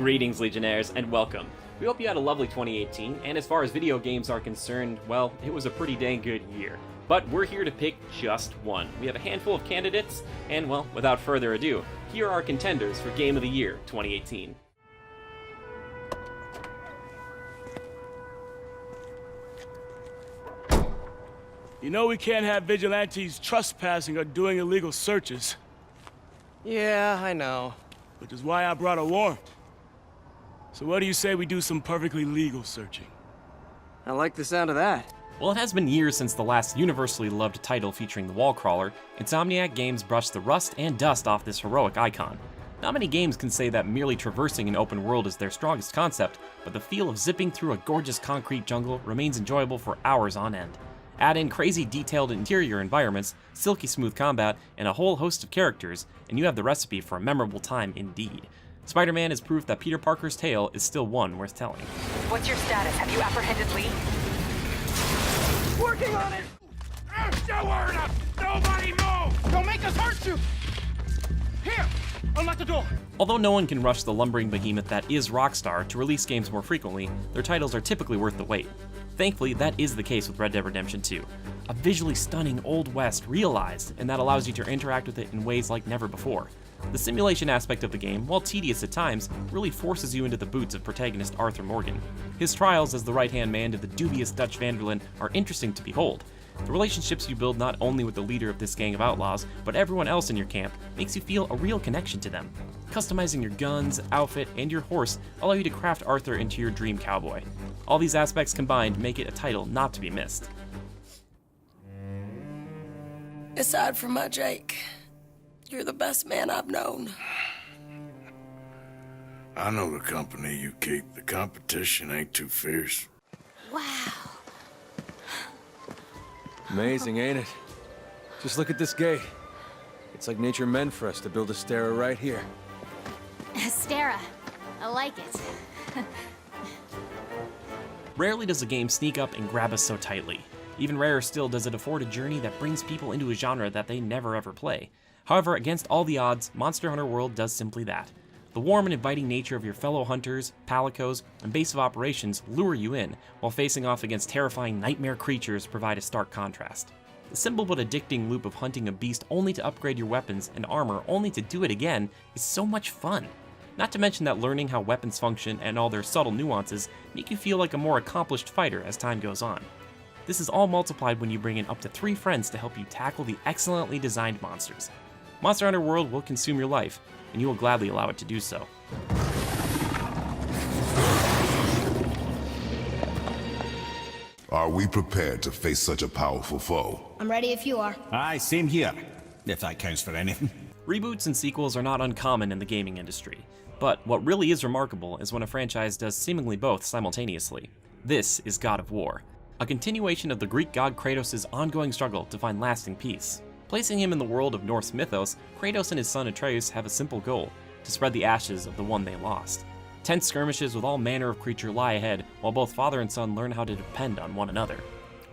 Greetings, Legionnaires, and welcome. We hope you had a lovely 2018, and as far as video games are concerned, well, it was a pretty dang good year. But we're here to pick just one. We have a handful of candidates, and well, without further ado, here are our contenders for Game of the Year 2018. You know we can't have vigilantes trespassing or doing illegal searches. Yeah, I know. Which is why I brought a warrant. So what do you say we do some perfectly legal searching? I like the sound of that. Well, it has been years since the last universally loved title featuring the wall crawler. Insomniac Games brushed the rust and dust off this heroic icon. Not many games can say that merely traversing an open world is their strongest concept, but the feel of zipping through a gorgeous concrete jungle remains enjoyable for hours on end. Add in crazy detailed interior environments, silky smooth combat, and a whole host of characters, and you have the recipe for a memorable time indeed. SpiderMan is proof that Peter Parker's tale is still one worth telling. What's your status? Have you apprehended Lee? Working on it! Nowhere enough! Nobody move! Don't make us hurt you! Here! Unlock the door! Although no one can rush the lumbering behemoth that is Rockstar to release games more frequently, their titles are typically worth the wait. Thankfully, that is the case with Red Dead Redemption 2. A visually stunning Old West realized, and that allows you to interact with it in ways like never before. The simulation aspect of the game, while tedious at times, really forces you into the boots of protagonist Arthur Morgan. His trials as the right-hand man to the dubious Dutch van der Linde are interesting to behold. The relationships you build not only with the leader of this gang of outlaws, but everyone else in your camp, makes you feel a real connection to them. Customizing your guns, outfit, and your horse allow you to craft Arthur into your dream cowboy. All these aspects combined make it a title not to be missed. Aside from my Jake, you're the best man I've known. I know the company you keep. The competition ain't too fierce. Wow. Amazing, ain't it? Just look at this gate. It's like nature meant for us to build a Stera right here. Stera. I like it. Rarely does a game sneak up and grab us so tightly. Even rarer still does it afford a journey that brings people into a genre that they never ever play. However, against all the odds, Monster Hunter World does simply that. The warm and inviting nature of your fellow hunters, palicos, and base of operations lure you in, while facing off against terrifying nightmare creatures provide a stark contrast. The simple but addicting loop of hunting a beast only to upgrade your weapons and armor only to do it again is so much fun. Not to mention that learning how weapons function and all their subtle nuances make you feel like a more accomplished fighter as time goes on. This is all multiplied when you bring in up to 3 friends to help you tackle the excellently designed monsters. Monster Hunter World will consume your life, and you will gladly allow it to do so. Are we prepared to face such a powerful foe? I'm ready if you are. Aye, same here. If that counts for anything. Reboots and sequels are not uncommon in the gaming industry, but what really is remarkable is when a franchise does seemingly both simultaneously. This is God of War, a continuation of the Greek god Kratos' ongoing struggle to find lasting peace. Placing him in the world of Norse mythos, Kratos and his son Atreus have a simple goal: to spread the ashes of the one they lost. Tense skirmishes with all manner of creature lie ahead, while both father and son learn how to depend on one another.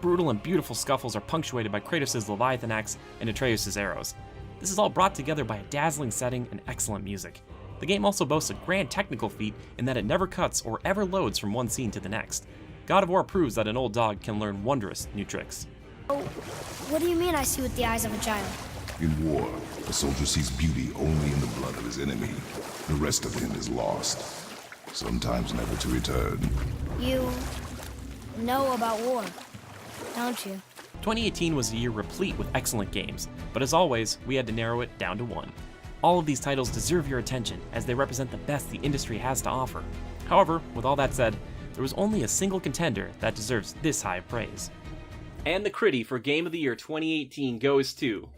Brutal and beautiful scuffles are punctuated by Kratos' Leviathan axe and Atreus' arrows. This is all brought together by a dazzling setting and excellent music. The game also boasts a grand technical feat in that it never cuts or ever loads from one scene to the next. God of War proves that an old dog can learn wondrous new tricks. Oh, what do you mean I see with the eyes of a child? In war, a soldier sees beauty only in the blood of his enemy. The rest of him is lost, sometimes never to return. You know about war, don't you? 2018 was a year replete with excellent games, but as always, we had to narrow it down to one. All of these titles deserve your attention, as they represent the best the industry has to offer. However, with all that said, there was only a single contender that deserves this high of praise. And the Critty for Game of the Year 2018 goes to...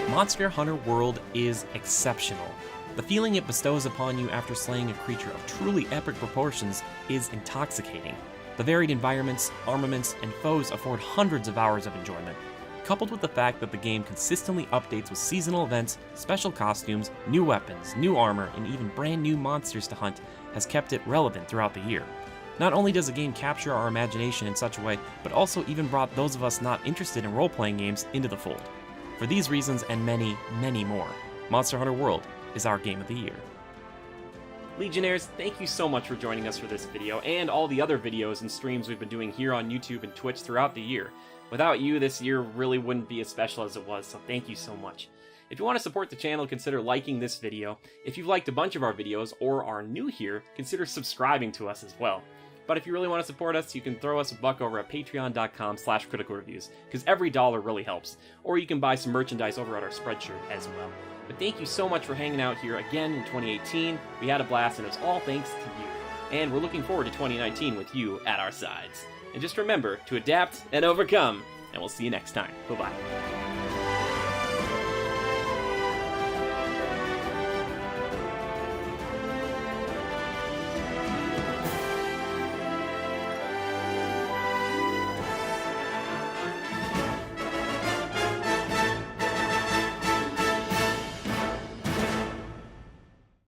Monster Hunter World is exceptional. The feeling it bestows upon you after slaying a creature of truly epic proportions is intoxicating. The varied environments, armaments, and foes afford hundreds of hours of enjoyment. coupled with the fact that the game consistently updates with seasonal events, special costumes, new weapons, new armor, and even brand new monsters to hunt, has kept it relevant throughout the year. Not only does the game capture our imagination in such a way, but also even brought those of us not interested in role-playing games into the fold. For these reasons and many, many more, Monster Hunter World is our game of the year. Legionnaires, thank you so much for joining us for this video and all the other videos and streams we've been doing here on YouTube and Twitch throughout the year. Without you, this year really wouldn't be as special as it was, so thank you so much. If you want to support the channel, consider liking this video. If you've liked a bunch of our videos or are new here, consider subscribing to us as well. But if you really want to support us, you can throw us a buck over at patreon.com/criticalreviews, because every dollar really helps. Or you can buy some merchandise over at our Spreadshirt as well. But thank you so much for hanging out here again in 2018. We had a blast, and it was all thanks to you. And we're looking forward to 2019 with you at our sides. And just remember to adapt and overcome, and we'll see you next time. Bye-bye.